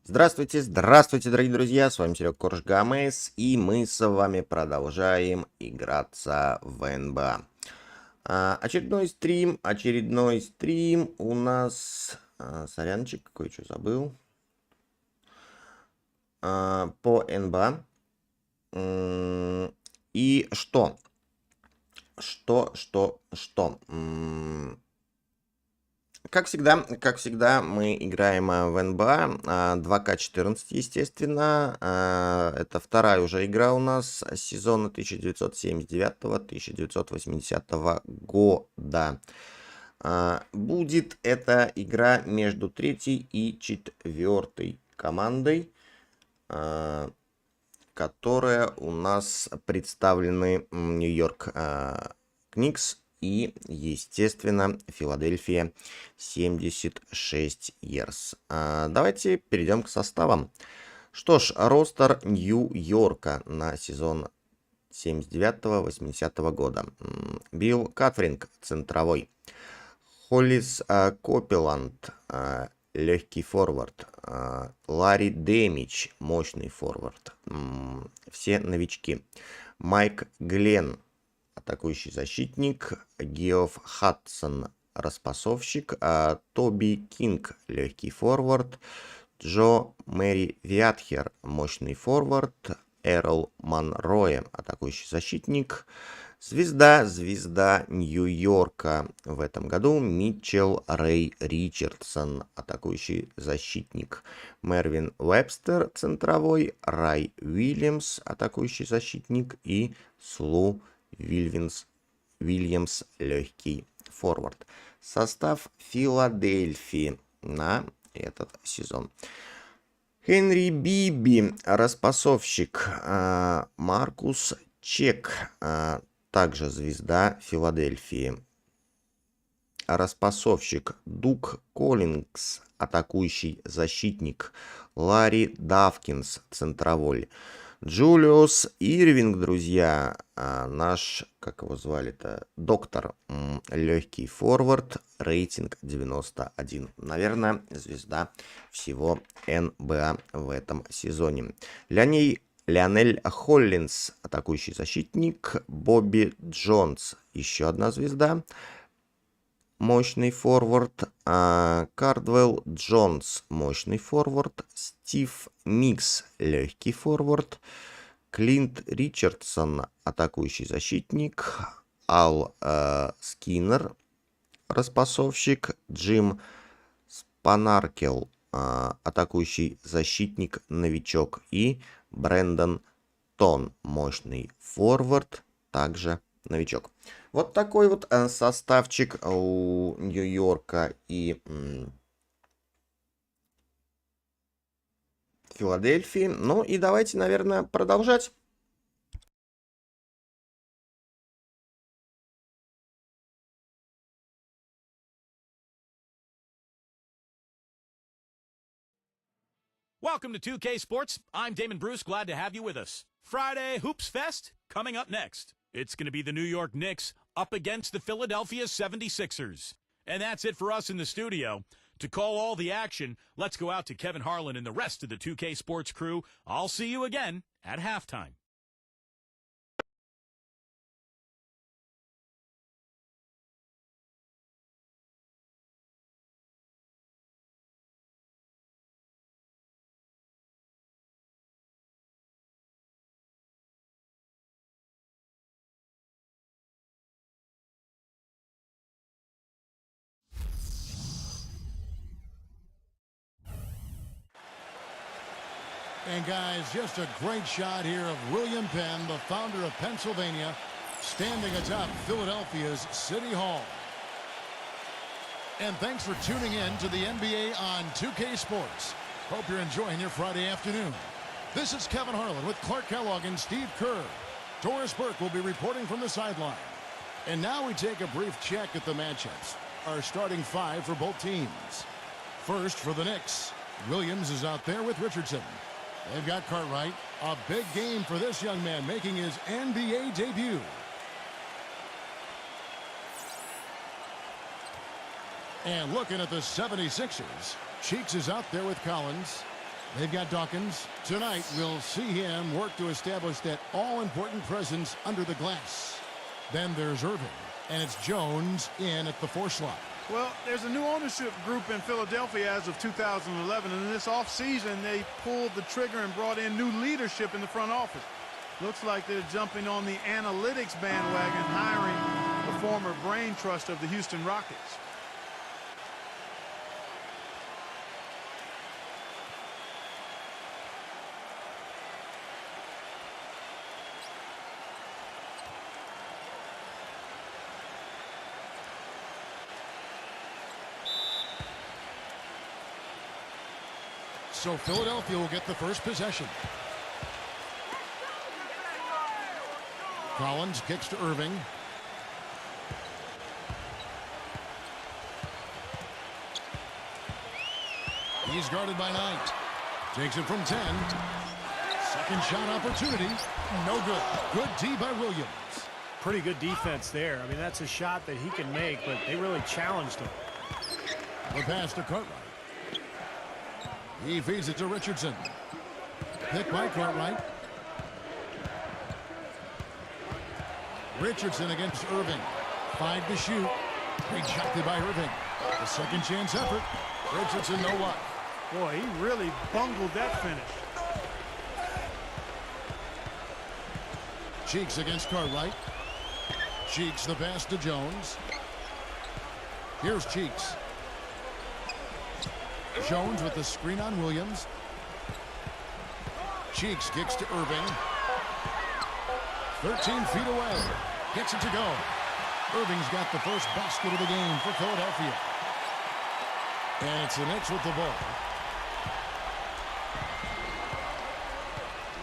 Здравствуйте, здравствуйте, дорогие друзья, с вами Серега Корж Гамес, и мы с вами продолжаем играться в НБА. Очередной стрим у нас, сорянчик, кое-что забыл, по НБА. И что? Как всегда, мы играем в НБА 2К14, естественно. Это вторая уже игра у нас сезона 1979-1980 года. Будет эта игра между третьей и четвертой командой, которая у нас представлены Нью-Йорк Kniks и, естественно, Филадельфия 76 Years. Давайте перейдем к составам. Что ж, ростер Нью-Йорка на сезон 79-80 года. Билл Катфринг, центровой. Холлис Копиланд, легкий форвард. Ларри Дэмидж, мощный форвард. Все новички. Майк Гленн, атакующий защитник. Геоф Хадсон, распасовщик. Тоби Кинг, легкий форвард. Джо Мэри Виатхер, мощный форвард. Эрл Монроe, атакующий защитник. Звезда Нью-Йорка в этом году Митчелл Рэй Ричардсон, атакующий защитник. Мервин Вебстер, центровой. Рай Уильямс, атакующий защитник. И Слу Вильямс, легкий форвард. Состав Филадельфии на этот сезон. Хенри Биби, распасовщик. Маркус Чек, также звезда Филадельфии. Распасовщик Дук Коллингс, атакующий защитник. Ларри Давкинс, центровой. Джулиус Ирвинг, друзья, наш, как его звали-то, доктор, легкий форвард, рейтинг 91. Наверное, звезда всего НБА в этом сезоне. Лионель Холлинс, атакующий защитник. Бобби Джонс, еще одна звезда, мощный форвард. Кардвелл Джонс, мощный форвард. Стив Микс, легкий форвард. Клинт Ричардсон, атакующий защитник. Ал Скиннер, распасовщик. Джим Спанаркел, атакующий защитник, новичок. И Брэндон Тон, мощный форвард, также новичок. Вот такой вот составчик у Нью-Йорка и Филадельфии. Ну и давайте, наверное, продолжать. Welcome to 2K Sports. I'm Damon Bruce, glad to have you with us. Friday Hoops Fest coming up next. It's going to be the New York Knicks up against the Philadelphia 76ers. And that's it for us in the studio. To call all the action, let's go out to Kevin Harlan and the rest of the 2K Sports crew. I'll see you again at halftime. And guys, just a great shot here of William Penn, the founder of Pennsylvania, standing atop Philadelphia's City Hall. And thanks for tuning in to the NBA on 2K Sports. Hope you're enjoying your Friday afternoon. This is Kevin Harlan with Clark Kellogg and Steve Kerr. Doris Burke will be reporting from the sideline. And now we take a brief check at the matchups. Our starting five for both teams. First for the Knicks, Williams is out there with Richardson. They've got Cartwright. A big game for this young man making his NBA debut. And looking at the 76ers, Cheeks is out there with Collins. They've got Dawkins. Tonight, we'll see him work to establish that all-important presence under the glass. Then there's Irving, and it's Jones in at the 4 slot. Well, there's a new ownership group in Philadelphia as of 2011, and in this offseason, they pulled the trigger and brought in new leadership in the front office. Looks like they're jumping on the analytics bandwagon, hiring the former brain trust of the Houston Rockets. So Philadelphia will get the first possession. Collins kicks to Irving. He's guarded by Knight. Takes it from 10. Second shot opportunity. No good. Good D by Williams. Pretty good defense there. I mean, that's a shot that he can make, but they really challenged him. The pass to Cartwright. He feeds it to Richardson. Picked by Cartwright. Richardson against Irving. 5 to shoot. Rejected by Irving. The second chance effort. Richardson, no luck. Boy, he really bungled that finish. Cheeks against Cartwright. Cheeks the pass to Jones. Here's Cheeks. Jones with the screen on Williams. Cheeks kicks to Irving. 13 feet away. Gets it to go. Irving's got the first basket of the game for Philadelphia. And it's the Knicks with the ball.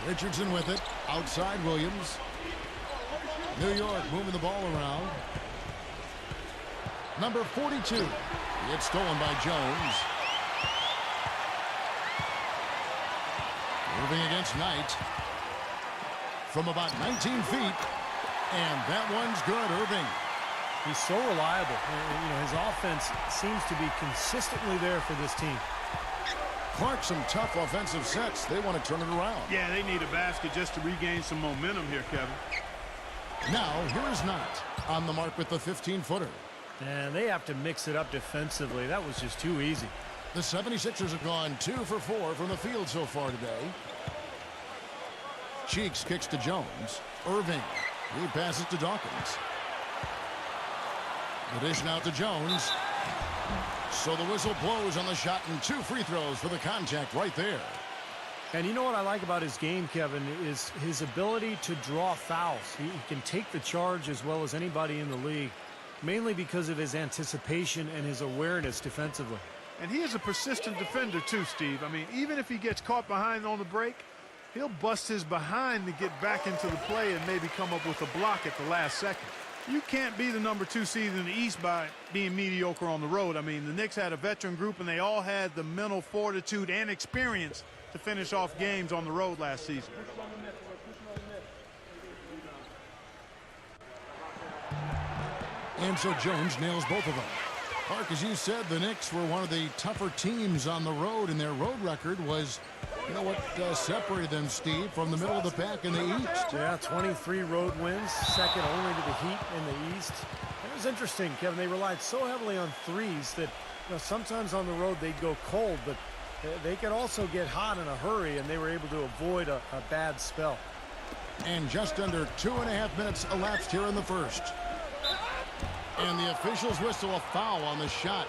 Richardson with it. Outside Williams. New York moving the ball around. Number 42. It's stolen by Jones. Irving against Knight. From about 19 feet. And that one's good, Irving. He's so reliable. You know, his offense seems to be consistently there for this team. Clark, some tough offensive sets. They want to turn it around. Yeah, they need a basket just to regain some momentum here, Kevin. Now, here's Knight on the mark with the 15-footer. And they have to mix it up defensively. That was just too easy. The 76ers have gone 2 for 4 from the field so far today. Cheeks kicks to Jones. Irving. He passes to Dawkins. The dish now to Jones. So the whistle blows on the shot and 2 free throws for the contact right there. And you know what I like about his game, Kevin, is his ability to draw fouls. He can take the charge as well as anybody in the league, mainly because of his anticipation and his awareness defensively. And he is a persistent defender too, Steve. I mean, even if he gets caught behind on the break, he'll bust his behind to get back into the play and maybe come up with a block at the last second. You can't be the number 2 seed in the East by being mediocre on the road. I mean, the Knicks had a veteran group, and they all had the mental fortitude and experience to finish off games on the road last season. And so Jones nails both of them. Clark, as you said, the Knicks were one of the tougher teams on the road, and their road record was, you know what separated them, Steve, from the middle of the pack in the East. Yeah, 23 road wins, second only to the Heat in the East. It was interesting, Kevin. They relied so heavily on threes that, you know, sometimes on the road they'd go cold, but they could also get hot in a hurry, and they were able to avoid a bad spell. And just under 2.5 minutes elapsed here in the first. And the officials whistle a foul on the shot.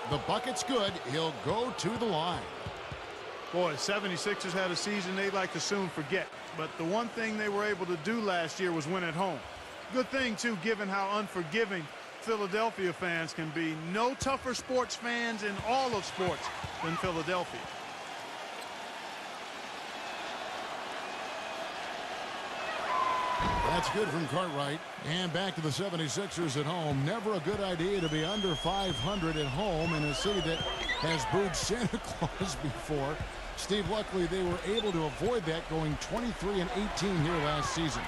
The bucket's good. He'll go to the line. Boy, 76ers had a season they'd like to soon forget. But the one thing they were able to do last year was win at home. Good thing, too, given how unforgiving Philadelphia fans can be. No tougher sports fans in all of sports than Philadelphia. That's good from Cartwright. And back to the 76ers at home. Never a good idea to be under 500 at home in a city that has booed Santa Claus before. Steve, luckily they were able to avoid that, going 23-18 here last season.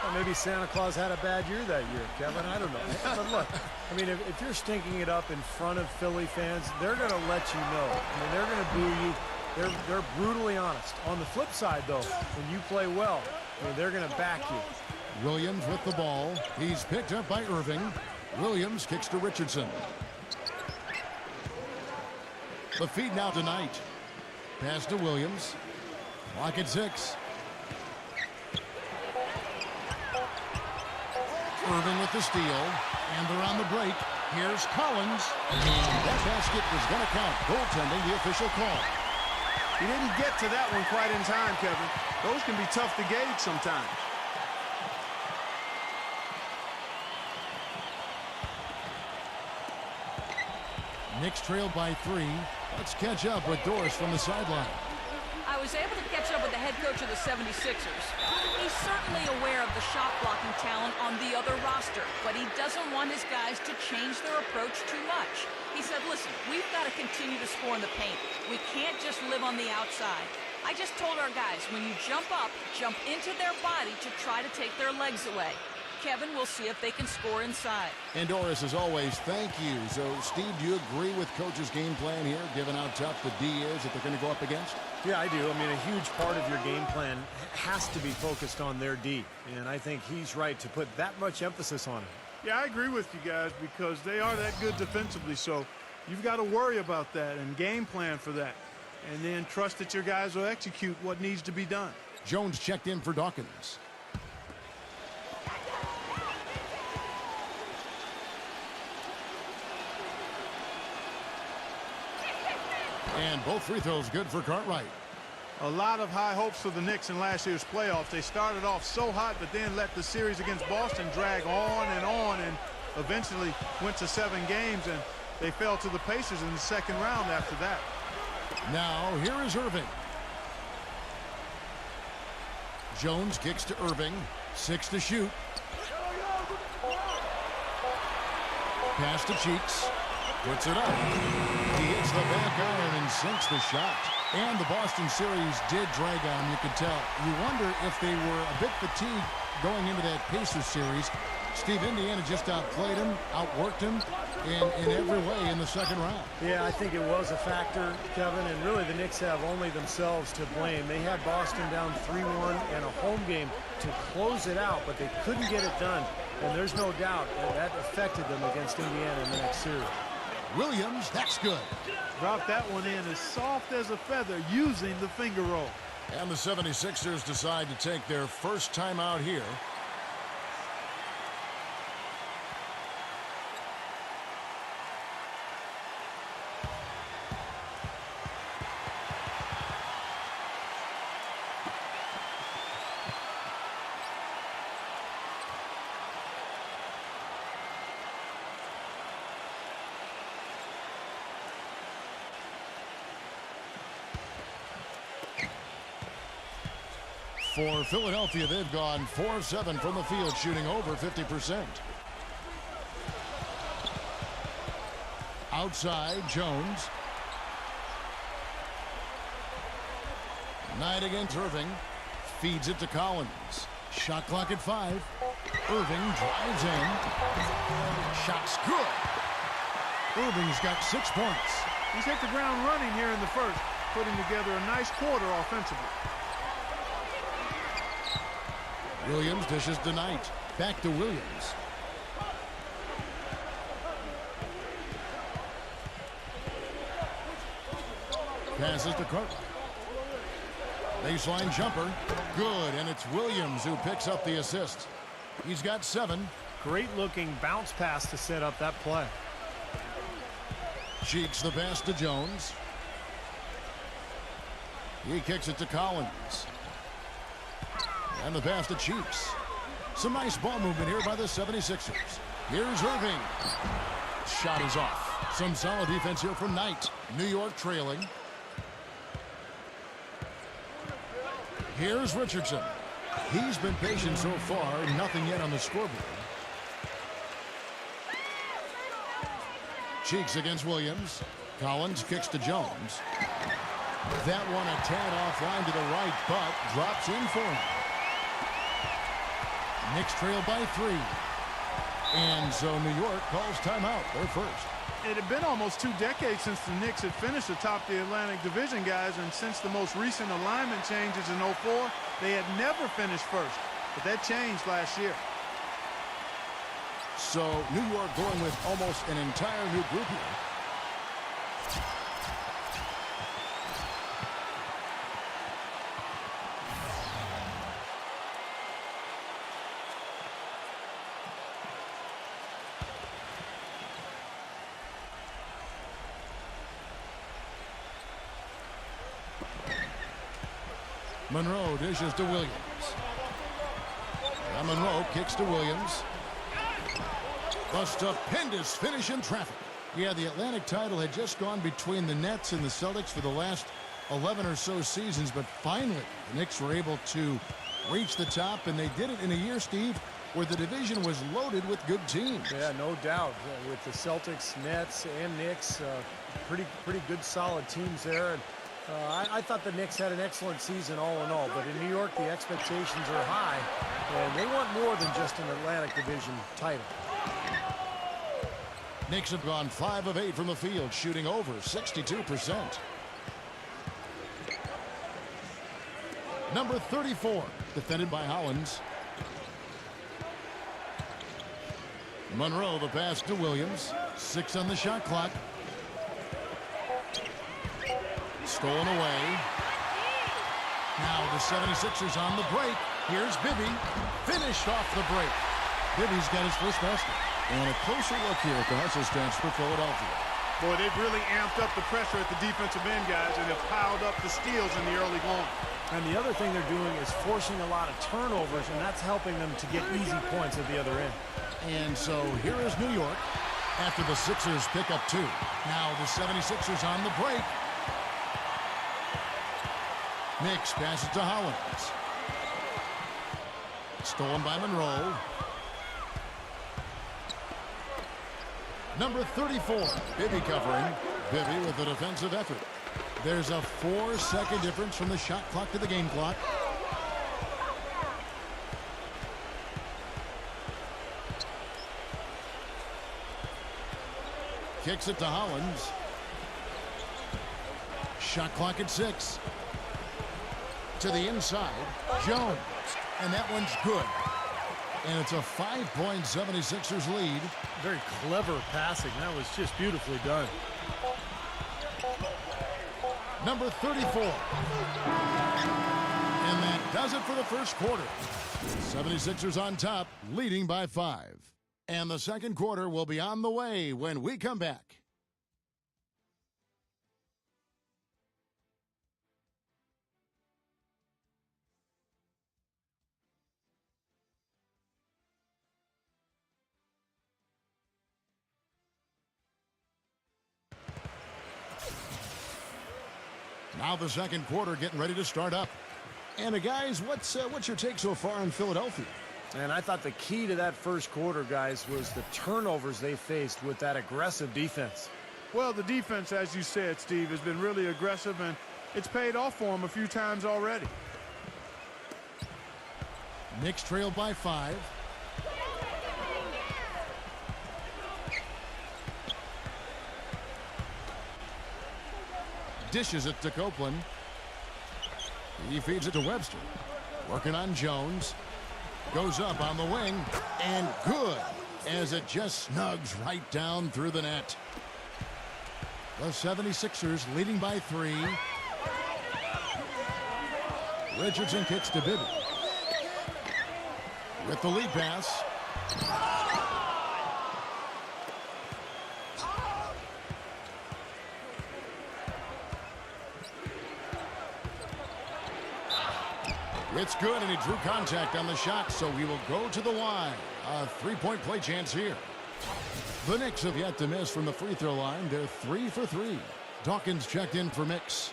Well, maybe Santa Claus had a bad year that year, Kevin. I don't know. But look, I mean, if you're stinking it up in front of Philly fans, they're going to let you know. I mean, they're going to boo you They're brutally honest. On the flip side, though, when you play well, I mean, they're going to back you. Williams with the ball. He's picked up by Irving. Williams kicks to Richardson. The feed now to Knight. Pass to Williams. Clock at 6. Irving with the steal. And they're on the break. Here's Collins. And that basket was going to count. Goaltending, the official call. He didn't get to that one quite in time, Kevin. Those can be tough to gauge sometimes. Knicks trailed by 3. Let's catch up with Doris from the sideline. I was able to catch up with the head coach of the 76ers. He's certainly aware of the shot blocking talent on the other roster, but he doesn't want his guys to change their approach too much. He said, listen, we've got to continue to score in the paint. We can't just live on the outside. I just told our guys, when you jump up, jump into their body to try to take their legs away. Kevin, we'll see if they can score inside. And Doris, as always, thank you. So, Steve, do you agree with Coach's game plan here, given how tough the D is that they're going to go up against? Yeah, I do. I mean, a huge part of your game plan has to be focused on their D. And I think he's right to put that much emphasis on it. Yeah, I agree with you guys because they are that good defensively. So you've got to worry about that and game plan for that. And then trust that your guys will execute what needs to be done. Jones checked in for Dawkins. And both free throws good for Cartwright. A lot of high hopes for the Knicks in last year's playoffs. They started off so hot, but then let the series against Boston drag on, and eventually went to 7 games, and they fell to the Pacers in the second round after that. Now, here is Irving. Jones kicks to Irving. 6 to shoot. Pass to Cheeks. Puts it up. He hits the back iron and sinks the shot. And the Boston series did drag on, you could tell. You wonder if they were a bit fatigued going into that Pacers series. Steve, Indiana just outplayed him, outworked him in every way in the second round. Yeah, I think it was a factor, Kevin, and really the Knicks have only themselves to blame. They had Boston down 3-1 and a home game to close it out, but they couldn't get it done. And there's no doubt that affected them against Indiana in the next series. Williams, that's good. Dropped that one in as soft as a feather using the finger roll. And the 76ers decide to take their first time out here. For Philadelphia, they've gone 4 of 7 from the field, shooting over 50%. Outside, Jones. Knight against Irving. Feeds it to Collins. Shot clock at 5. Irving drives in. Shot's good. Irving's got 6 points. He's hit the ground running here in the first, putting together a nice quarter offensively. Williams dishes to Knight. Back to Williams. Passes to Cartwright. Baseline jumper. Good, and it's Williams who picks up the assist. He's got 7. Great looking bounce pass to set up that play. Cheeks the pass to Jones. He kicks it to Collins. And the pass to Cheeks. Some nice ball movement here by the 76ers. Here's Irving. Shot is off. Some solid defense here from Knight. New York trailing. Here's Richardson. He's been patient so far. Nothing yet on the scoreboard. Cheeks against Williams. Collins kicks to Jones. That one a tad offline to the right, but drops in for him. Knicks trail by 3. And so New York calls timeout. They're first. It had been almost 2 decades since the Knicks had finished atop the Atlantic Division, guys, and since the most recent alignment changes in '04, they had never finished first. But that changed last year. So New York going with almost an entire new group here. Monroe dishes to Williams. And Monroe kicks to Williams. The stupendous finish in traffic. Yeah, the Atlantic title had just gone between the Nets and the Celtics for the last 11 or so seasons, but finally the Knicks were able to reach the top, and they did it in a year, Steve, where the division was loaded with good teams. Yeah, no doubt. With the Celtics, Nets, and Knicks, pretty good, solid teams there. And I thought the Knicks had an excellent season all in all, but in New York, the expectations are high, and they want more than just an Atlantic Division title. Knicks have gone 5 of 8 from the field, shooting over 62%. Number 34, defended by Hollins. Monroe, the pass to Williams. 6 on the shot clock. Stolen away. Now the 76ers on the break. Here's Bibby. Finished off the break. Bibby's got his first basket. And a closer look here at the hustle stance for Philadelphia. Boy, they've really amped up the pressure at the defensive end, guys, and have piled up the steals in the early going. And the other thing they're doing is forcing a lot of turnovers, and that's helping them to get easy points at the other end. And so here is New York after the Sixers pick up 2. Now the 76ers on the break. Knicks passes to Hollins. Stolen by Monroe. Number 34, Bibby covering. Bibby with a defensive effort. There's a 4-second difference from the shot clock to the game clock. Kicks it to Hollins. Shot clock at 6. To the inside, Jones. And that one's good. And it's a 5-point 76ers lead. Very clever passing. That was just beautifully done. Number 34. And that does it for the first quarter. 76ers on top, leading by 5. And the second quarter will be on the way when we come back. Now the second quarter getting ready to start up. And guys, what's your take so far on Philadelphia? And I thought the key to that first quarter, guys, was the turnovers they faced with that aggressive defense. Well, the defense, as you said, Steve, has been really aggressive, and it's paid off for them a few times already. Knicks trailed by 5. Dishes it to Copeland. He feeds it to Webster. Working on Jones. Goes up on the wing. And good, as it just snugs right down through the net. The 76ers leading by 3. Richardson kicks to Bibby. With the lead pass. It's good, and he drew contact on the shot, so he will go to the line. A 3-point play chance here. The Knicks have yet to miss from the free throw line. They're 3 for 3. Dawkins checked in for Knicks.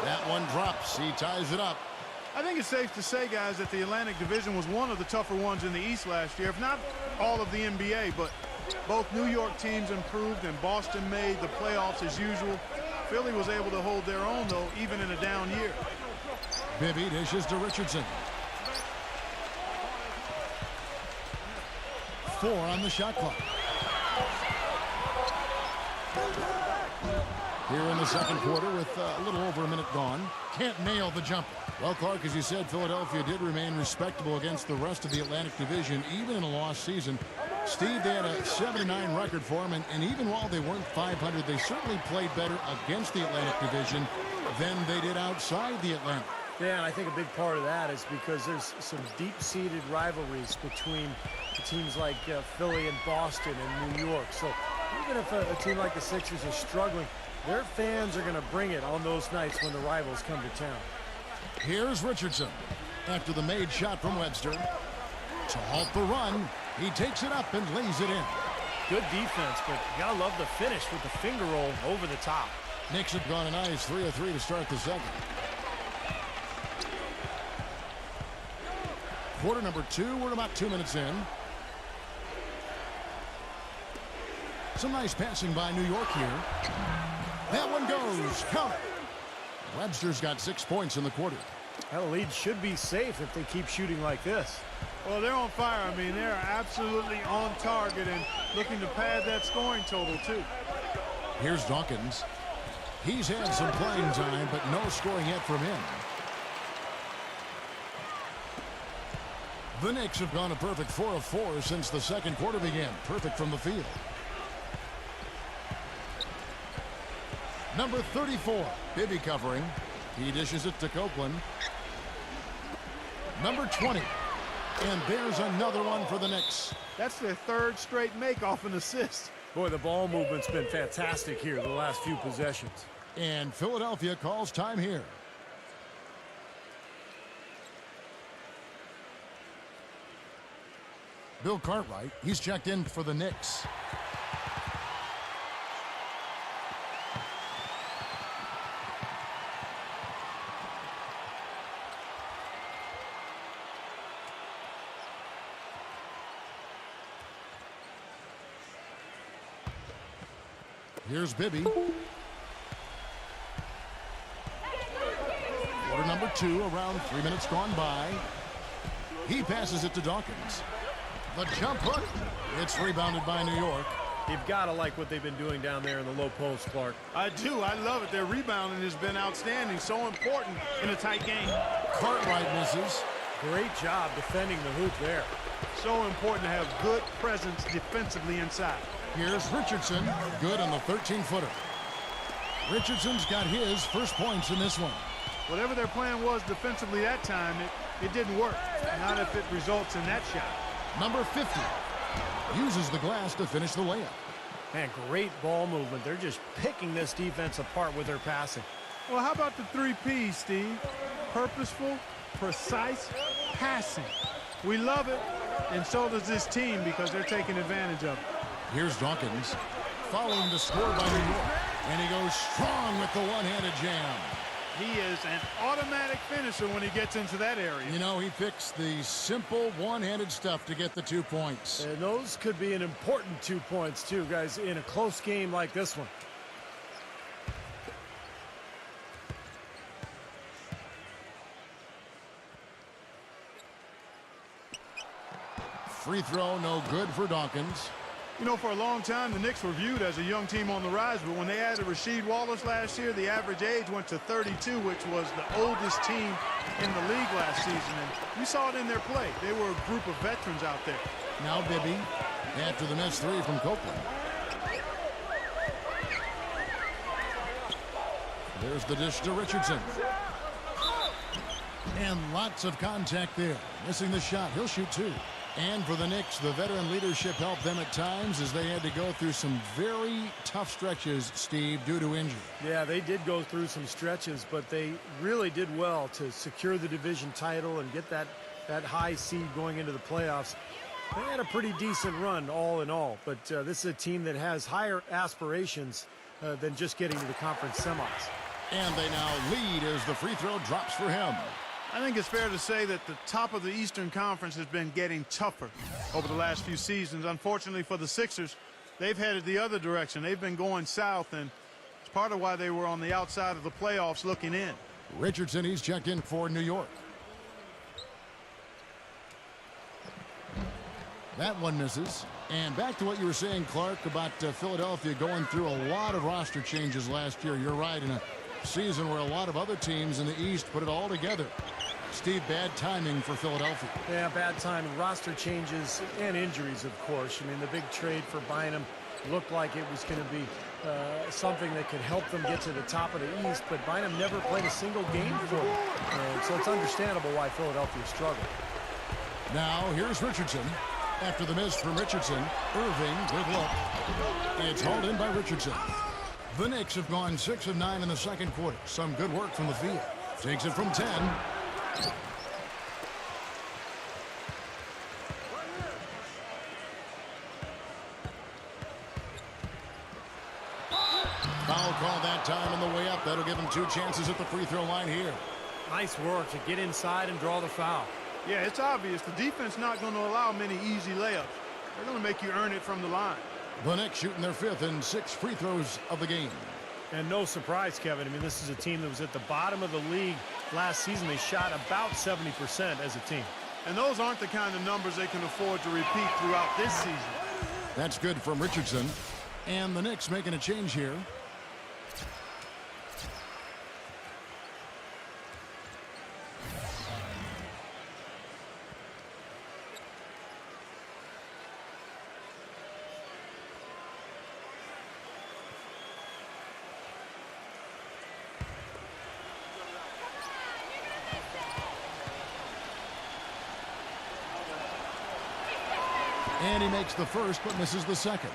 That one drops. He ties it up. I think it's safe to say, guys, that the Atlantic Division was one of the tougher ones in the East last year, if not all of the NBA. But Both New York teams improved and Boston made the playoffs as usual. Philly was able to hold their own, though, even in a down year. Bibby dishes to Richardson. 4 on the shot clock. Here in the second quarter with a little over a minute gone. Can't nail the jumper. Well, Clark, as you said, Philadelphia did remain respectable against the rest of the Atlantic Division, even in a lost season. Steve, they had a 79 record for them, and even while they weren't 500, they certainly played better against the Atlantic Division than they did outside the Atlantic. Yeah, and I think a big part of that is because there's some deep-seated rivalries between teams like Philly and Boston and New York. So even if a team like the Sixers is struggling, their fans are going to bring it on those nights when the rivals come to town. Here's Richardson. After the made shot from Webster. To halt the run, he takes it up and lays it in. Good defense, but you got to love the finish with the finger roll over the top. Knicks have gone a nice 3 of 3 to start the second. Quarter number 2, we're about 2 minutes in. Some nice passing by New York here. That one goes. Count it. Webster's got 6 points in the quarter. That lead should be safe if they keep shooting like this. Well, they're on fire. I mean, they're absolutely on target and looking to pad that scoring total, too. Here's Dawkins. He's had some playing time, but no scoring yet from him. The Knicks have gone a perfect 4 of 4 since the second quarter began. Perfect from the field. Number 34, Bibby covering. He dishes it to Copeland. Number 20. And there's another one for the Knicks. That's their third straight make off an assist. Boy, the ball movement's been fantastic here the last few possessions. And Philadelphia calls time here. Bill Cartwright, he's checked in for the Knicks. Here's Bibby. Quarter number 2, around 3 minutes gone by. He passes it to Dawkins. The jump hook. It's rebounded by New York. You've got to like what they've been doing down there in the low post, Clark. I do. I love it. Their rebounding has been outstanding. So important in a tight game. Cartwright misses. Great job defending the hoop there. So important to have good presence defensively inside. Here's Richardson. Good on the 13-footer. Richardson's got his first points in this one. Whatever their plan was defensively that time, it didn't work. Not if it results in that shot. Number 50 uses the glass to finish the layup. Man, great ball movement. They're just picking this defense apart with their passing. Well, how about the 3 Ps, Steve? Purposeful, precise, passing. We love it, and so does this team because they're taking advantage of it. Here's Dawkins, following the score by New York, and he goes strong with the one-handed jam. He is an automatic finisher when he gets into that area. You know, he picks the simple one-handed stuff to get the 2 points. And those could be an important 2 points, too, guys, in a close game like this one. Free throw, no good for Dawkins. You know, for a long time, the Knicks were viewed as a young team on the rise, but when they added Rasheed Wallace last year, the average age went to 32, which was the oldest team in the league last season. And you saw it in their play. They were a group of veterans out there. Now Bibby, after the missed 3 from Copeland. There's the dish to Richardson. And lots of contact there. Missing the shot. He'll shoot 2. And for the Knicks, the veteran leadership helped them at times as they had to go through some very tough stretches, Steve, due to injury. Yeah, they did go through some stretches, but they really did well to secure the division title and get that high seed going into the playoffs. They had a pretty decent run all in all, but this is a team that has higher aspirations than just getting to the conference semis. And they now lead as the free throw drops for him. I think it's fair to say that the top of the Eastern Conference has been getting tougher over the last few seasons. Unfortunately for the Sixers, they've headed the other direction. They've been going south, and it's part of why they were on the outside of the playoffs looking in. Richardson, he's checked in for New York. That one misses. And back to what you were saying, Clark, about Philadelphia going through a lot of roster changes last year. You're right, in a season where a lot of other teams in the East put it all together. Steve, bad timing for Philadelphia. Yeah, bad timing. Roster changes and injuries, of course. I mean, the big trade for Bynum looked like it was going to be something that could help them get to the top of the East, but Bynum never played a single game for them. So it's understandable why Philadelphia struggled. Now, here's Richardson. After the miss from Richardson, Irving, good look. It's hauled in by Richardson. The Knicks have gone 6 of 9 in the second quarter. Some good work from the field. Takes it from 10. Foul call that time on the way up. That'll give him 2 chances at the free throw line here. Nice work to get inside and draw the foul. Yeah, it's obvious. The defense not going to allow many easy layups. They're going to make you earn it from the line. The Knicks shooting their 5th and 6th free throws of the game. And no surprise, Kevin. I mean, this is a team that was at the bottom of the league last season. They shot about 70% as a team. And those aren't the kind of numbers they can afford to repeat throughout this season. That's good from Richardson. And the Knicks making a change here. And he makes the first, but misses the second.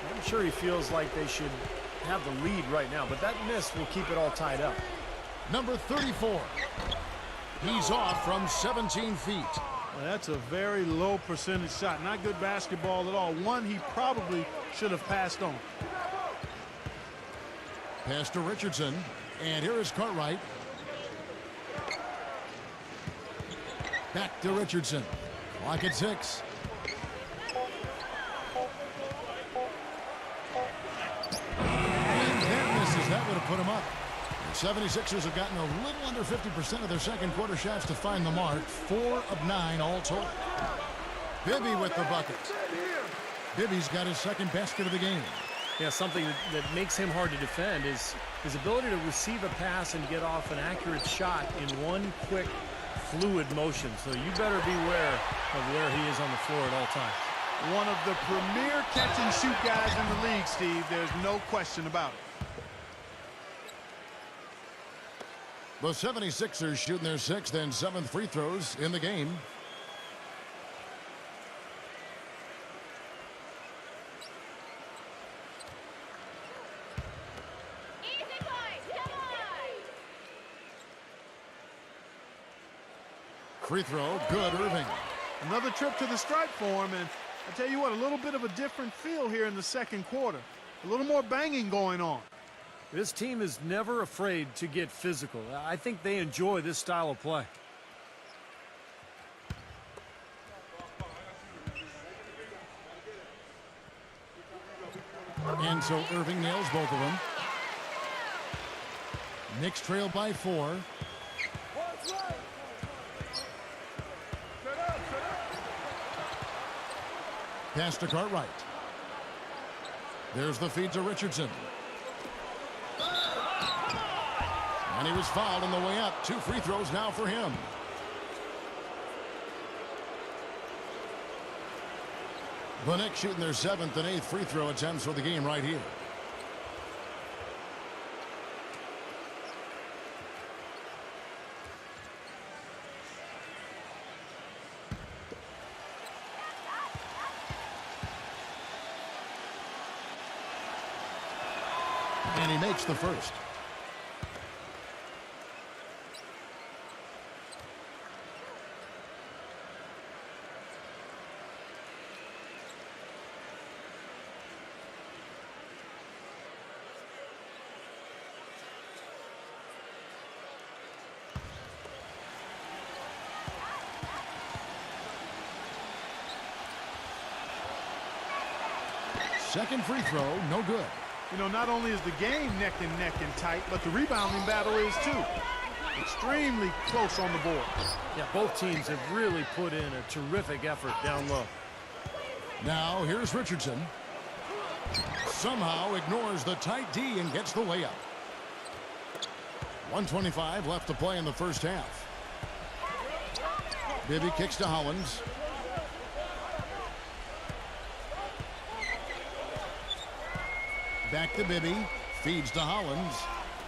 I'm sure he feels like they should have the lead right now, but that miss will keep it all tied up. Number 34. He's off from 17 feet. Well, that's a very low percentage shot. Not good basketball at all. One he probably should have passed on. Pass to Richardson. And here is Cartwright. Back to Richardson. Clock at 6. That would have put him up. The 76ers have gotten a little under 50% of their second quarter shots to find the mark. 4 of 9 all told. Bibby with the bucket. Bibby's got his second basket of the game. Yeah, something that makes him hard to defend is his ability to receive a pass and get off an accurate shot in one quick, fluid motion. So you better beware of where he is on the floor at all times. One of the premier catch-and-shoot guys in the league, Steve. There's no question about it. The 76ers shooting their 6th and 7th free throws in the game. Free throw, good, Irving. Another trip to the stripe for him, and I tell you what, a little bit of a different feel here in the second quarter. A little more banging going on. This team is never afraid to get physical. I think they enjoy this style of play. And so Irving nails both of them. Knicks trail by 4. Pass to Cartwright. There's the feed to Richardson. And he was fouled on the way up. 2 free throws now for him. The Knicks shooting their 7th and 8th free throw attempts for the game right here. And he makes the first. Second free throw, no good. You know, not only is the game neck and tight, but the rebounding battle is too. Extremely close on the board. Yeah, both teams have really put in a terrific effort down low. Now here's Richardson. Somehow ignores the tight D and gets the layup. 1:25 left to play in the first half. Bibby kicks to Hollins. Back to Bibby. Feeds to Hollins.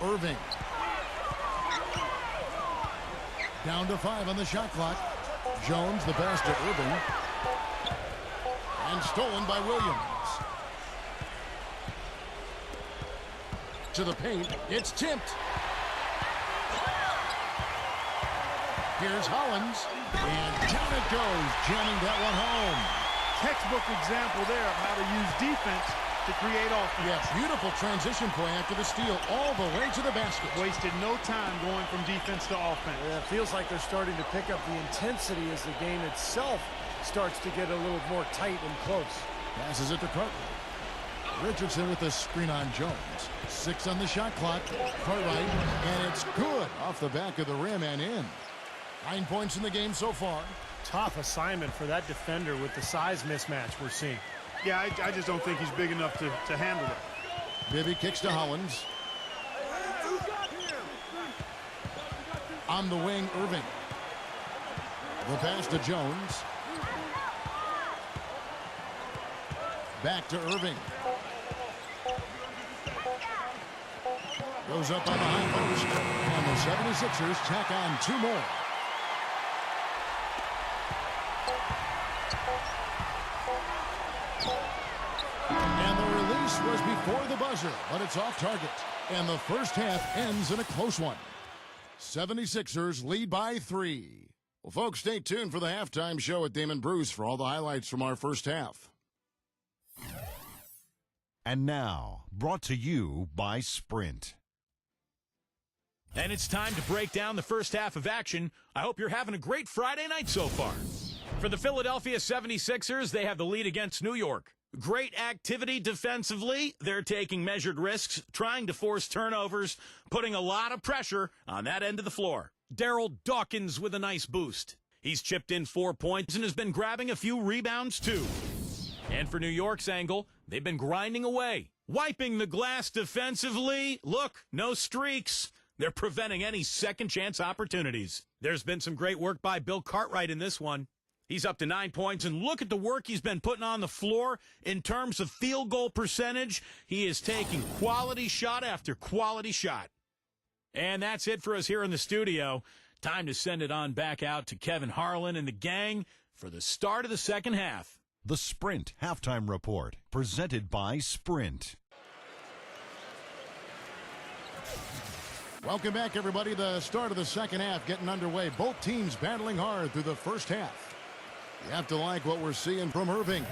Irving. Down to 5 on the shot clock. Jones the pass to Irving. And stolen by Williams. To the paint. It's tipped. Here's Hollins. And down it goes. Jamming that one home. Textbook example there of how to use defense to create offense. Yeah, beautiful transition play after the steal all the way to the basket. Wasted no time going from defense to offense. Yeah, it feels like they're starting to pick up the intensity as the game itself starts to get a little more tight and close. Passes it to Cartwright. Richardson with the screen on Jones. 6 on the shot clock. Cartwright, and it's good off the back of the rim and in. 9 points in the game so far. Tough assignment for that defender with the size mismatch we're seeing. Yeah, I just don't think he's big enough to handle it. Bibby kicks to Hollins. On the wing, Irving. The pass to Jones. Back to Irving. Goes up on the high post. And the 76ers tack on 2 more. Was before the buzzer, but it's off target. And the first half ends in a close one. 76ers lead by 3. Well, folks, stay tuned for the halftime show at Damon Bruce for all the highlights from our first half. And now, brought to you by Sprint. And it's time to break down the first half of action. I hope you're having a great Friday night so far. For the Philadelphia 76ers, they have the lead against New York. Great activity defensively. They're taking measured risks, trying to force turnovers, putting a lot of pressure on that end of the floor. Darryl Dawkins with a nice boost. He's chipped in 4 points and has been grabbing a few rebounds too. And for New York's angle, they've been grinding away. Wiping the glass defensively. Look, no streaks. They're preventing any second chance opportunities. There's been some great work by Bill Cartwright in this one. He's up to 9 points, and look at the work he's been putting on the floor in terms of field goal percentage. He is taking quality shot after quality shot. And that's it for us here in the studio. Time to send it on back out to Kevin Harlan and the gang for the start of the second half. The Sprint Halftime Report, presented by Sprint. Welcome back, everybody. The start of the second half getting underway. Both teams battling hard through the first half. You have to like what we're seeing from Irving.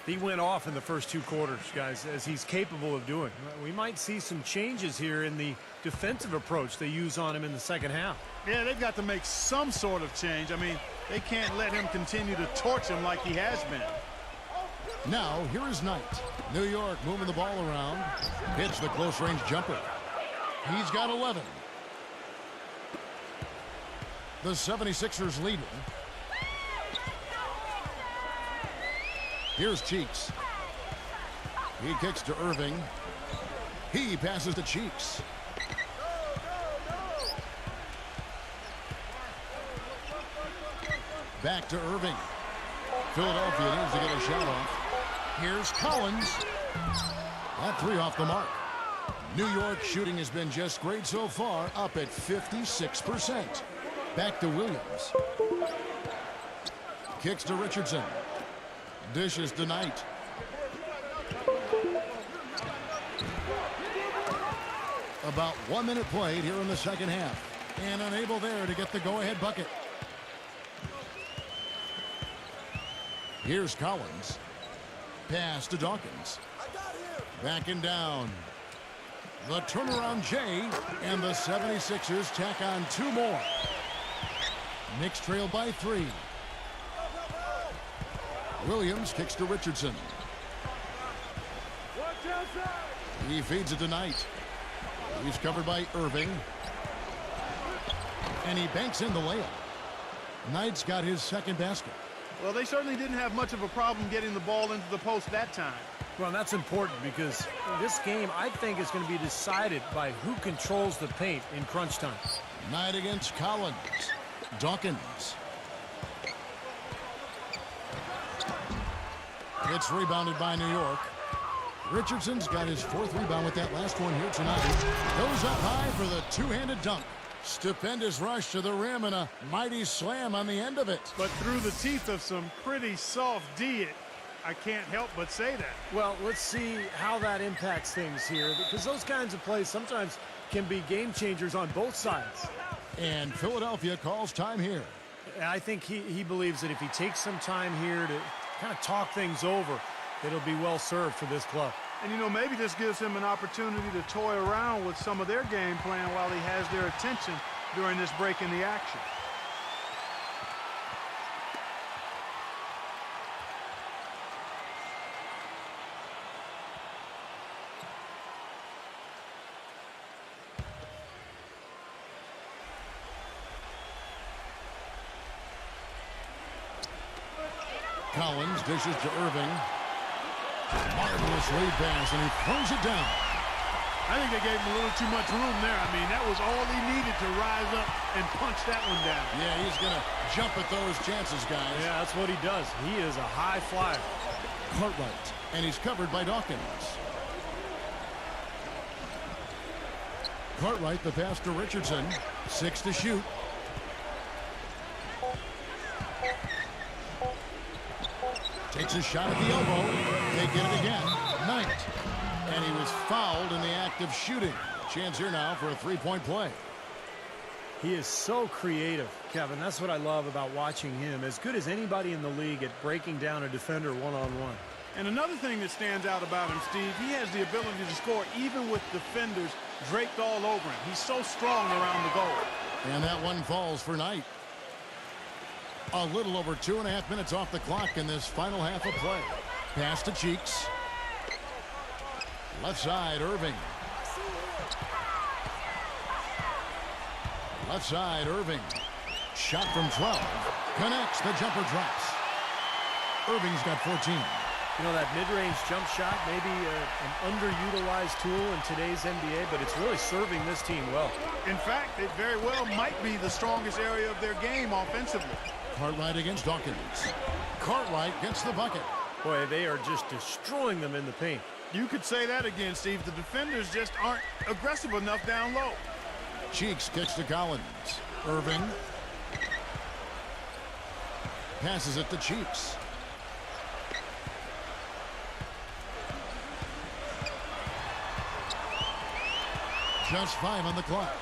He went off in the first 2 quarters, guys, as he's capable of doing. We might see some changes here in the defensive approach they use on him in the second half. Yeah, they've got to make some sort of change. I mean, they can't let him continue to torch him like he has been. Now, here is Knight. New York moving the ball around. Hits the close-range jumper. He's got 11. The 76ers leading. Here's Cheeks. He kicks to Irving. He passes to Cheeks. Back to Irving. Philadelphia needs to get a shot off. Here's Collins. That 3 off the mark. New York shooting has been just great so far, up at 56%. Back to Williams. Kicks to Richardson. Dishes to Knight. About 1 minute played here in the second half. And unable there to get the go-ahead bucket. Here's Collins. Pass to Dawkins. Backing down. The turnaround Jay, and the 76ers tack on 2 more. Knicks trail by 3. Williams kicks to Richardson. He feeds it to Knight. He's covered by Irving. And he banks in the layup. Knight's got his second basket. Well, they certainly didn't have much of a problem getting the ball into the post that time. Well, that's important because this game, I think, is going to be decided by who controls the paint in crunch time. Knight against Collins. Dawkins. It's rebounded by New York. Richardson's got his fourth rebound with that last one here tonight. Goes up high for the two-handed dunk. Stupendous rush to the rim and a mighty slam on the end of it. But through the teeth of some pretty soft D, I can't help but say that. Well, let's see how that impacts things here, because those kinds of plays sometimes can be game changers on both sides. And Philadelphia calls time here. I think he believes that if he takes some time here to kind of talk things over, it'll be well served for this club. And, you know, maybe this gives him an opportunity to toy around with some of their game plan while he has their attention during this break in the action. Collins dishes to Irving. Marvelous lead pass, and he throws it down. I think they gave him a little too much room there. I mean, that was all he needed to rise up and punch that one down. Yeah, he's going to jump at those chances, guys. Yeah, that's what he does. He is a high flyer. Cartwright, and he's covered by Dawkins. Cartwright, the pass to Richardson. 6 to shoot. Takes a shot at the elbow. They get it again. Knight. And he was fouled in the act of shooting. Chance here now for a three-point play. He is so creative, Kevin. That's what I love about watching him. As good as anybody in the league at breaking down a defender one-on-one. And another thing that stands out about him, Steve, he has the ability to score even with defenders draped all over him. He's so strong around the goal. And that one falls for Knight. A little over 2.5 minutes off the clock in this final half of play. Pass to Cheeks. Left side, Irving. Left side, Irving. Shot from 12. Connects. The jumper drops. Irving's got 14. You know, that mid-range jump shot may be an underutilized tool in today's NBA, but it's really serving this team well. In fact, it very well might be the strongest area of their game offensively. Cartwright against Dawkins. Cartwright gets the bucket. Boy, they are just destroying them in the paint. You could say that again, Steve. The defenders just aren't aggressive enough down low. Cheeks kicks to Collins. Irving. Passes it to Cheeks. Just 5 on the clock.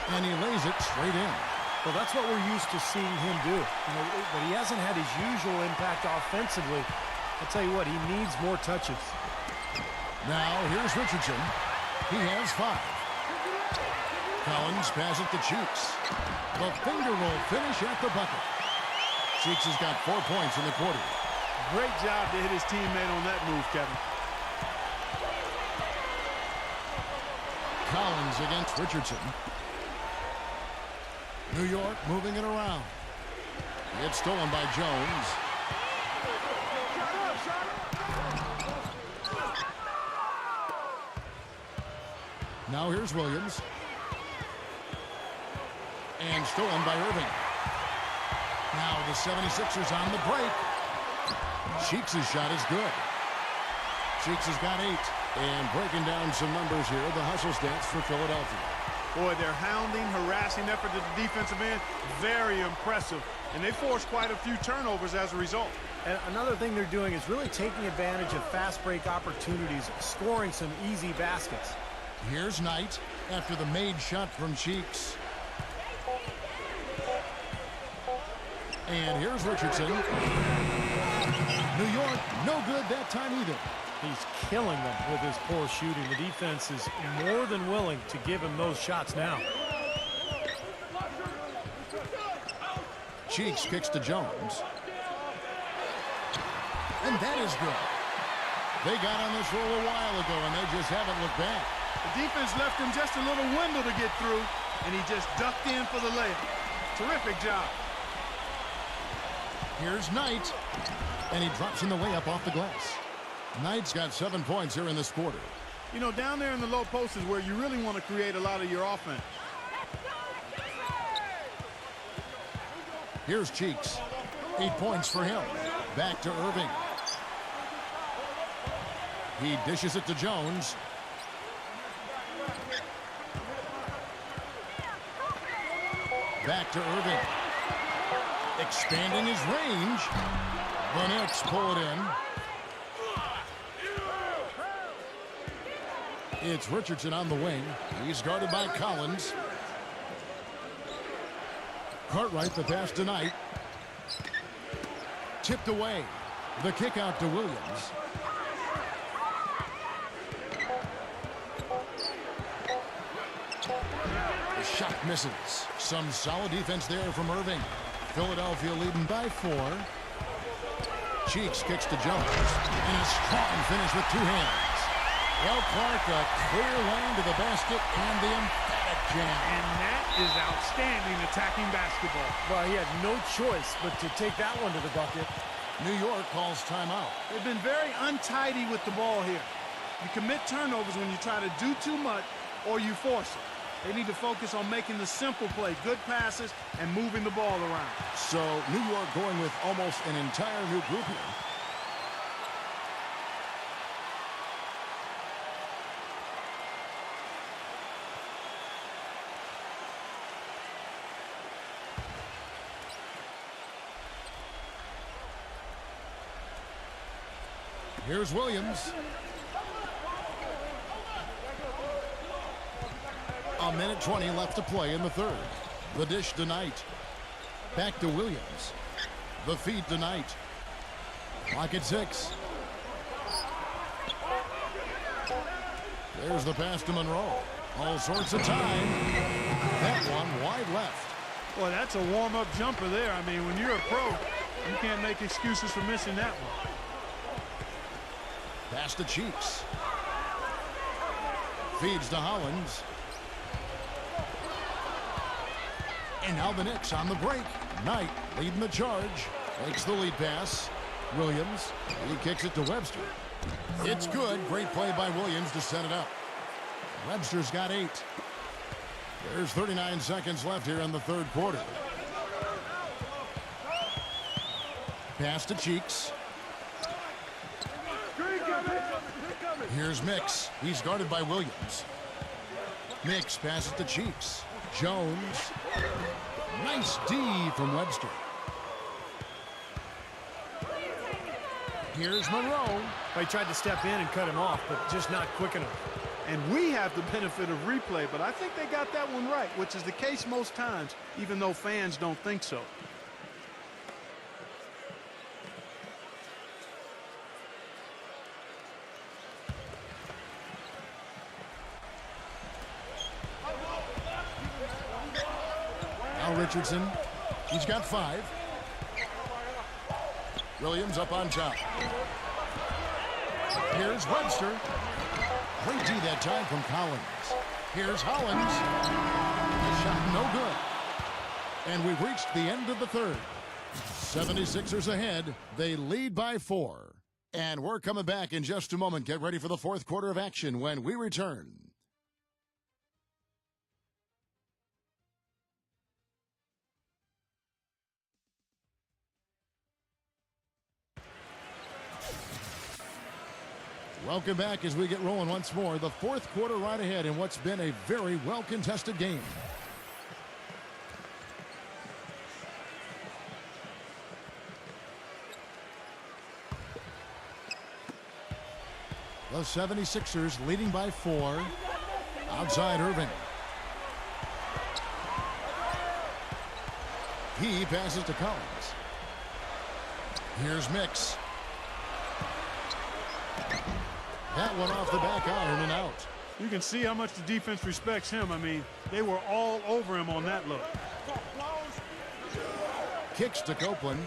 And he lays it straight in. Well, that's what we're used to seeing him do. You know, but he hasn't had his usual impact offensively. I'll tell you what, he needs more touches. Now, here's Richardson. He has 5. Collins passes it to Cheeks. The finger roll finish at the bucket. Cheeks has got 4 points in the quarter. Great job to hit his teammate on that move, Kevin. Collins against Richardson. New York moving it around. It's stolen by Jones. Now here's Williams. And stolen by Irving. Now the 76ers on the break. Cheeks' shot is good. Cheeks has got 8. And breaking down some numbers here, the hustle stats for Philadelphia. Boy, their hounding, harassing effort at the defensive end, very impressive. And they forced quite a few turnovers as a result. And another thing they're doing is really taking advantage of fast break opportunities, scoring some easy baskets. Here's Knight after the made shot from Cheeks. And here's Richardson. New York, no good that time either. He's killing them with his poor shooting. The defense is more than willing to give him those shots now. Cheeks kicks to Jones. And that is good. They got on this roll a while ago, and they just haven't looked back. The defense left him just a little window to get through, and he just ducked in for the layup. Terrific job. Here's Knight, and he drops in the layup off the glass. Knight's got 7 points here in this quarter. You know, down there in the low post is where you really want to create a lot of your offense. Here's Cheeks. 8 points for him. Back to Irving. He dishes it to Jones. Back to Irving. Expanding his range. The Knicks pull it in. It's Richardson on the wing. He's guarded by Collins. Cartwright the pass to Knight. Tipped away. The kick out to Williams. The shot misses. Some solid defense there from Irving. Philadelphia leading by 4. Cheeks kicks to Jones. And a strong finish with 2 hands. Well, Clark, a clear lane to the basket and the emphatic jam. And that is outstanding attacking basketball. Well, he had no choice but to take that one to the bucket. New York calls timeout. They've been very untidy with the ball here. You commit turnovers when you try to do too much or you force it. They need to focus on making the simple play, good passes, and moving the ball around. So New York going with almost an entire new group here. Here's Williams. A minute 20 left to play in the third. The dish to Knight. Back to Williams. The feed to Knight. Clock at 6. There's the pass to Monroe. All sorts of time. That one wide left. Boy, that's a warm-up jumper there. I mean, when you're a pro, you can't make excuses for missing that one. Pass to Cheeks. Feeds to Hollins. And now the Knicks on the break. Knight leading the charge. Makes the lead pass. Williams. He kicks it to Webster. It's good. Great play by Williams to set it up. Webster's got 8. There's 39 seconds left here in the third quarter. Pass to Cheeks. Here's Mix. He's guarded by Williams. Mix passes to Cheeks. Jones. Nice D from Webster. Here's Monroe. He tried to step in and cut him off, but just not quick enough. And we have the benefit of replay, but I think they got that one right, which is the case most times, even though fans don't think so. Richardson. He's got 5. Williams up on top. Here's Webster. Great D that time from Collins. Here's Hollins. The shot no good. And we've reached the end of the third. 76ers ahead. They lead by 4. And we're coming back in just a moment. Get ready for the fourth quarter of action when we return. Welcome back as we get rolling once more. The fourth quarter right ahead in what's been a very well-contested game. The 76ers leading by 4. Outside Irving. He passes to Collins. Here's Mix. That one off the back iron and out. You can see how much the defense respects him. I mean, they were all over him on that look. Kicks to Copeland.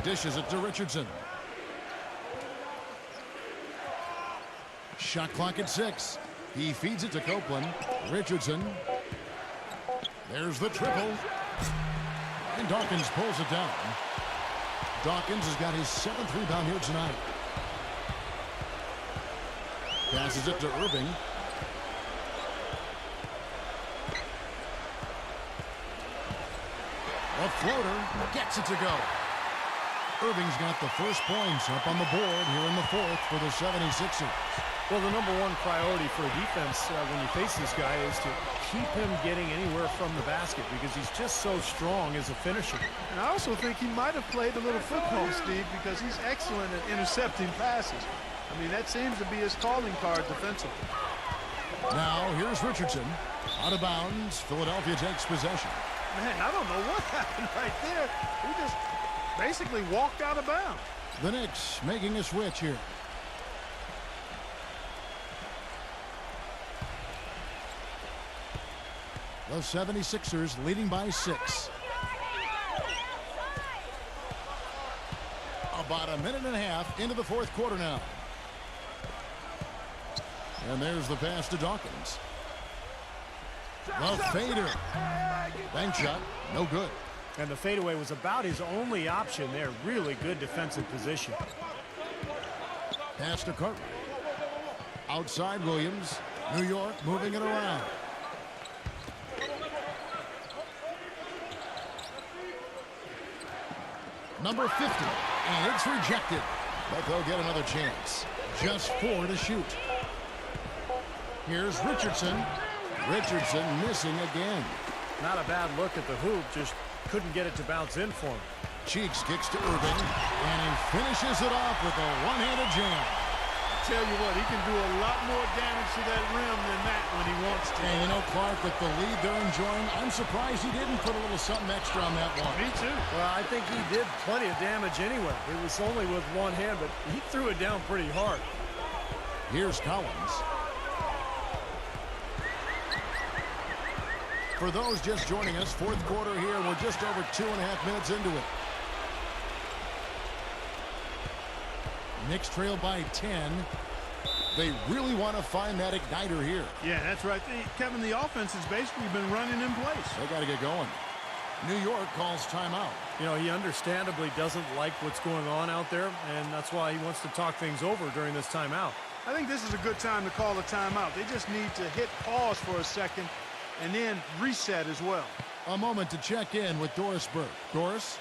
Dishes it to Richardson. Shot clock at 6. He feeds it to Copeland. Richardson. There's the triple. And Dawkins pulls it down. Dawkins has got his 7th rebound here tonight. Passes it to Irving. A floater gets it to go. Irving's got the first points up on the board here in the 4th for the 76ers. Well, the number one priority for a defense when you face this guy is to keep him getting anywhere from the basket because he's just so strong as a finisher. And I also think he might have played a little football, Steve, because he's excellent at intercepting passes. I mean, that seems to be his calling card defensively. Now, here's Richardson. Out of bounds. Philadelphia takes possession. Man, I don't know what happened right there. He just basically walked out of bounds. The Knicks making a switch here. The 76ers leading by 6. About a minute and a half into the 4th quarter now. And there's the pass to Dawkins. The fader. Bank shot, no good. And the fadeaway was about his only option there. Really good defensive position. Pass to Cartwright. Outside Williams. New York moving it around. Number 50. And it's rejected. But they'll get another chance. Just 4 to shoot. Here's Richardson. Richardson missing again. Not a bad look at the hoop, just couldn't get it to bounce in for him. Cheeks kicks to Irving, and he finishes it off with a one-handed jam. Tell you what, he can do a lot more damage to that rim than that when he wants to. And you know, Clark, with the lead they're enjoying, I'm surprised he didn't put a little something extra on that one. Me too. Well, I think he did plenty of damage anyway. It was only with one hand, but he threw it down pretty hard. Here's Collins. For those just joining us, 4th quarter here. We're just over 2.5 minutes into it. Knicks trail by 10. They really want to find that igniter here. Yeah, that's right. Kevin, the offense has basically been running in place. They got to get going. New York calls timeout. You know, he understandably doesn't like what's going on out there, and that's why he wants to talk things over during this timeout. I think this is a good time to call a timeout. They just need to hit pause for a second and then reset as well. A moment to check in with Doris Burke. Doris?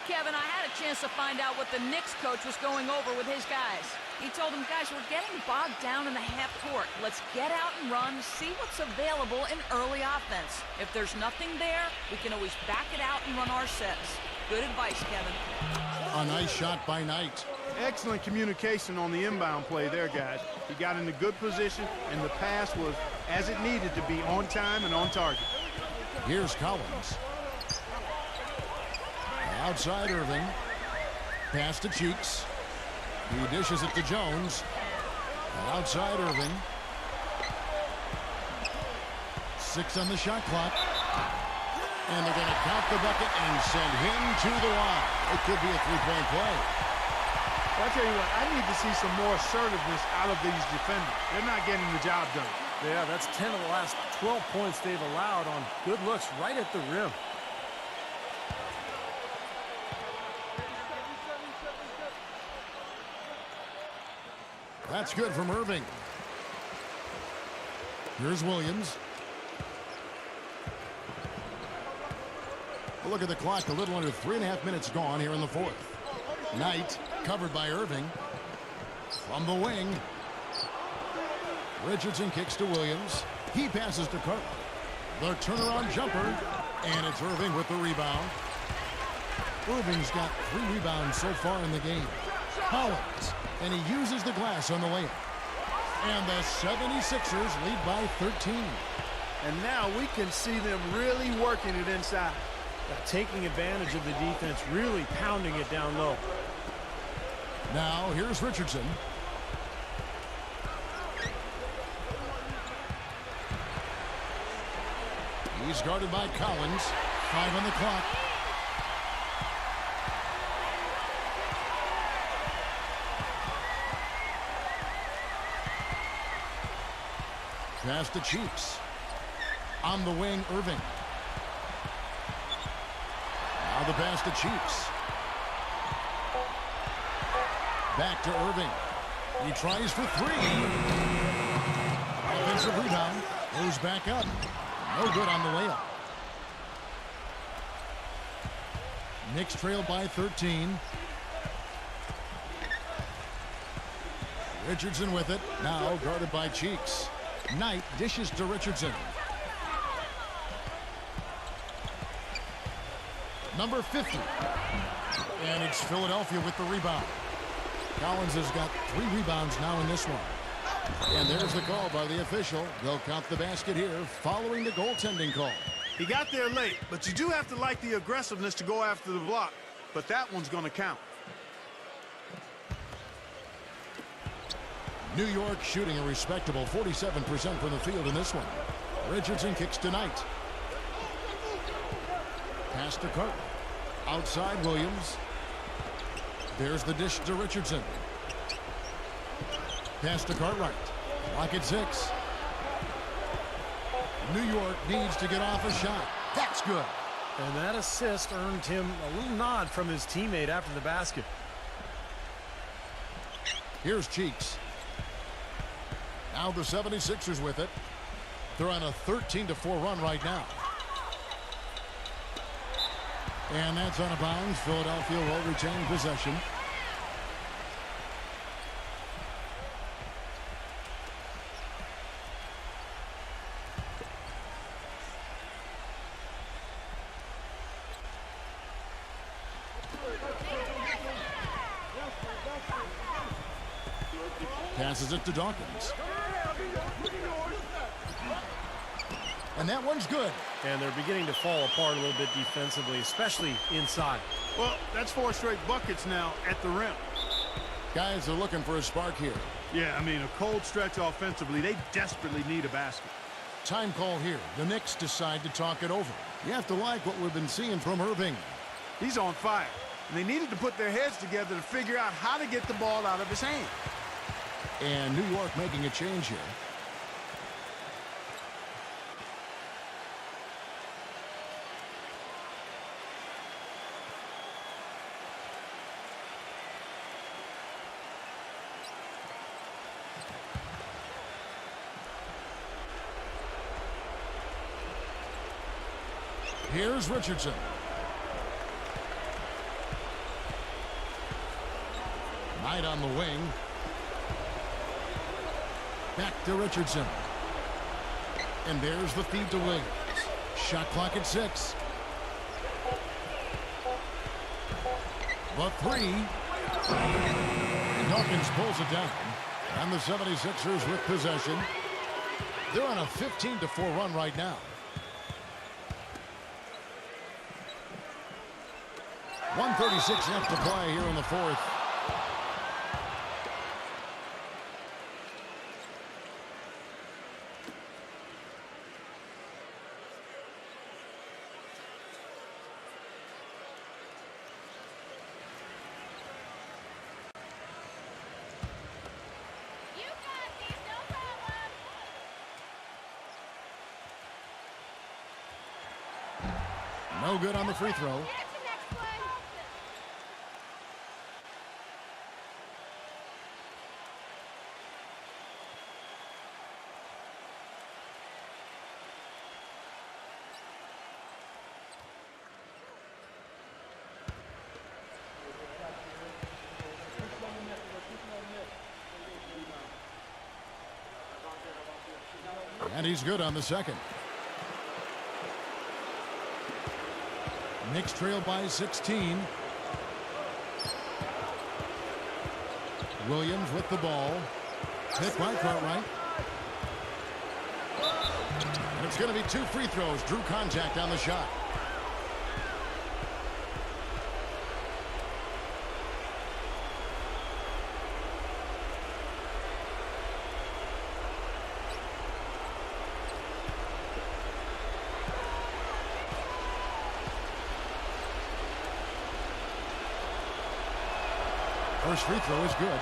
Kevin, I had a chance to find out what the Knicks coach was going over with his guys. He told them, guys, we're getting bogged down in the half court. Let's get out and run, see what's available in early offense. If there's nothing there, we can always back it out and run our sets. Good advice, Kevin. A nice shot by Knight. Excellent communication on the inbound play there, guys. He got in a good position, and the pass was as it needed to be, on time and on target. Here's Collins. Outside Irving. Pass to Cheeks. He dishes it to Jones. Outside Irving. 6 on the shot clock. And they're going to count the bucket and send him to the line. It could be a 3-point play. Well, I tell you what, I need to see some more assertiveness out of these defenders. They're not getting the job done. Yeah, that's 10 of the last 12 points they've allowed on good looks right at the rim. That's good from Irving. Here's Williams. Look at the clock, a little under 3.5 minutes gone here in the 4th. Knight covered by Irving. From the wing. Richardson kicks to Williams. He passes to Cartwright. The turnaround jumper. And it's Irving with the rebound. Irving's got 3 rebounds so far in the game. Collins. And he uses the glass on the layup. And the 76ers lead by 13. And now we can see them really working it inside. Taking advantage of the defense, really pounding it down low. Now here's Richardson. He's guarded by Collins. 5 on the clock. Pass to Cheeks. On the wing, Irving. Now the pass to Cheeks. Back to Irving. He tries for three. Offensive rebound. Goes back up. No good on the layup. Knicks trail by 13. Richardson with it. Now guarded by Cheeks. Knight dishes to Richardson. Number 50. And it's Philadelphia with the rebound. Collins has got 3 rebounds now in this one. And there's the call by the official. They'll count the basket here following the goaltending call. He got there late, but you do have to like the aggressiveness to go after the block. But that one's going to count. New York shooting a respectable 47% from the field in this one. Richardson kicks to Knight. Pass to Carter. Outside Williams. There's the dish to Richardson. Pass to Cartwright. Clock at 6. New York needs to get off a shot. That's good. And that assist earned him a little nod from his teammate after the basket. Here's Cheeks. Now the 76ers with it. They're on a 13-4 run right now. And that's out of bounds. Philadelphia will retain possession. Passes it to Dawkins. And that one's good. And they're beginning to fall apart a little bit defensively, especially inside. Well, that's 4 straight buckets now at the rim. Guys are looking for a spark here. Yeah, I mean, a cold stretch offensively. They desperately need a basket. Time call here. The Knicks decide to talk it over. You have to like what we've been seeing from Irving. He's on fire. And they needed to put their heads together to figure out how to get the ball out of his hand. And New York making a change here. Here's Richardson. Knight on the wing. Back to Richardson. And there's the feed to Williams. Shot clock at 6. The 3. And Dawkins pulls it down. And the 76ers with possession. They're on a 15-4 run right now. 1:36 left to play here in the 4th. No good on the free throw. And he's good on the second. Knicks trail by 16. Williams with the ball. Picked by Cartwright. And it's going to be 2 free throws. Drew contact on the shot. First free throw is good.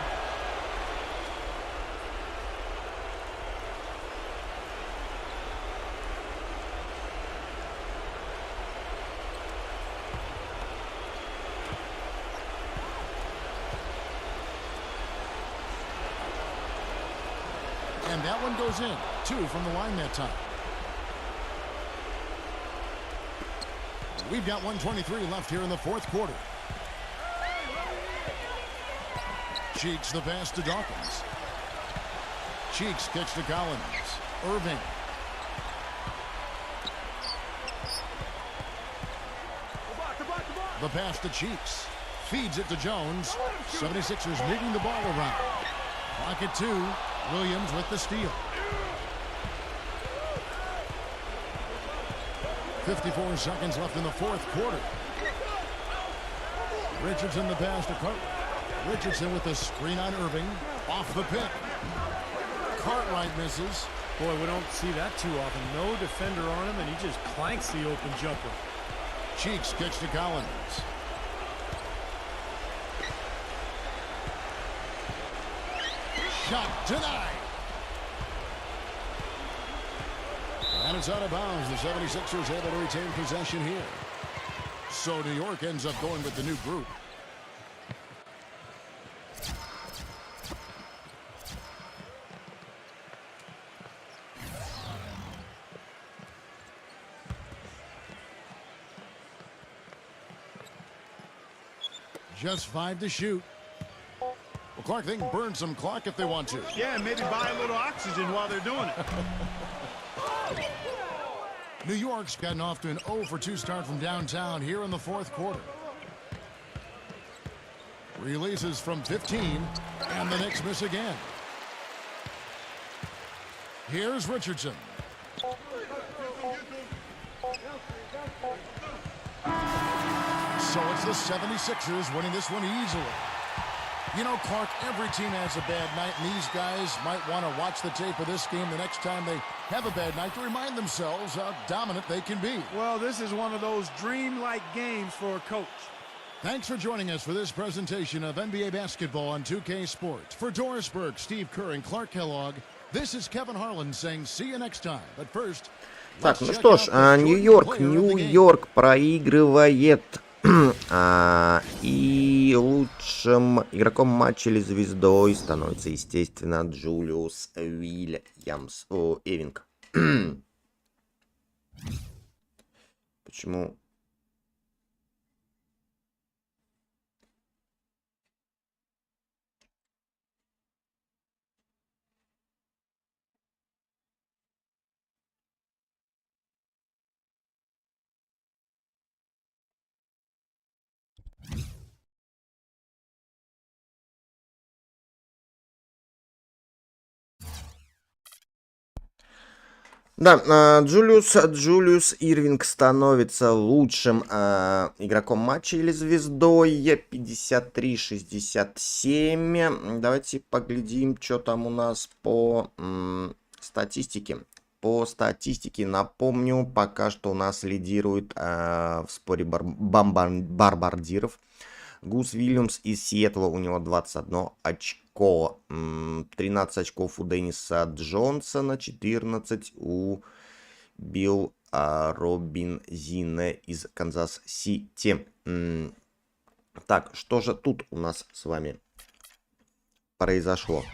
And that one goes in. 2 from the line that time. We've got 1:23 left here in the fourth quarter. Cheeks the pass to Dawkins. Cheeks kicks to Collins. Irving. The pass to Cheeks. Feeds it to Jones. 76ers moving the ball around. Clock at 2. Williams with the steal. 54 seconds left in the fourth quarter. Richardson the pass to Cartwright. Richardson with the screen on Irving. Off the pick. Cartwright misses. Boy, we don't see that too often. No defender on him, and he just clanks the open jumper. Cheeks kicks to Collins. Shot denied. And it's out of bounds. The 76ers able to retain possession here. So New York ends up going with the new group. Just 5 to shoot. Well, Clark, they can burn some clock if they want to. Yeah, maybe buy a little oxygen while they're doing it. New York's gotten off to an 0 for 2 start from downtown here in the fourth quarter. Releases from 15, and the Knicks miss again. Here's Richardson. So it's the 76ers winning this one easily. You know, Clark, every team has a bad night, and these guys might want to watch the tape of this game the next time they have a bad night to remind themselves how dominant they can be. Well, this is one of those dream-like games for a coach. Thanks for joining us for this presentation of NBA basketball on 2K Sports. For Doris Burke, Steve Kerr, and Clark Kellogg, this is Kevin Harlan saying see you next time. But first, Так, ну что ж, Нью-Йорк проигрывает. И лучшим игроком матча или звездой становится, естественно, Джулиус Уильямс. Эвинг. Почему? Да, Джулиус Ирвинг становится лучшим игроком матча или звездой. 53-67. Давайте поглядим, что там у нас по статистике. По статистике, напомню, пока что у нас лидирует в споре бомбардиров Гус Вильямс из Сиэтла, у него 21 очко. 13 очков у Денниса Джонсона, 14 у Билл Робинзина из Канзас-Сити. Так, что же тут у нас с вами произошло?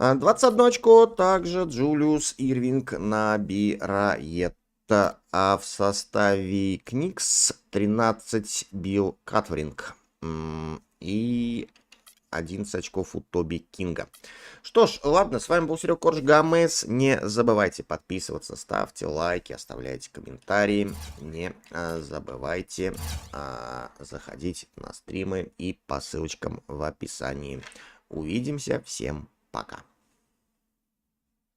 21 очко также Джулиус Ирвинг набирает. А в составе Kniks 13 Билл Катверинг. И 11 очков у Тоби Кинга. Что ж, ладно, с вами был Серега Корж Гамес. Не забывайте подписываться, ставьте лайки, оставляйте комментарии. Не забывайте заходить на стримы и по ссылочкам в описании. Увидимся, всем пока.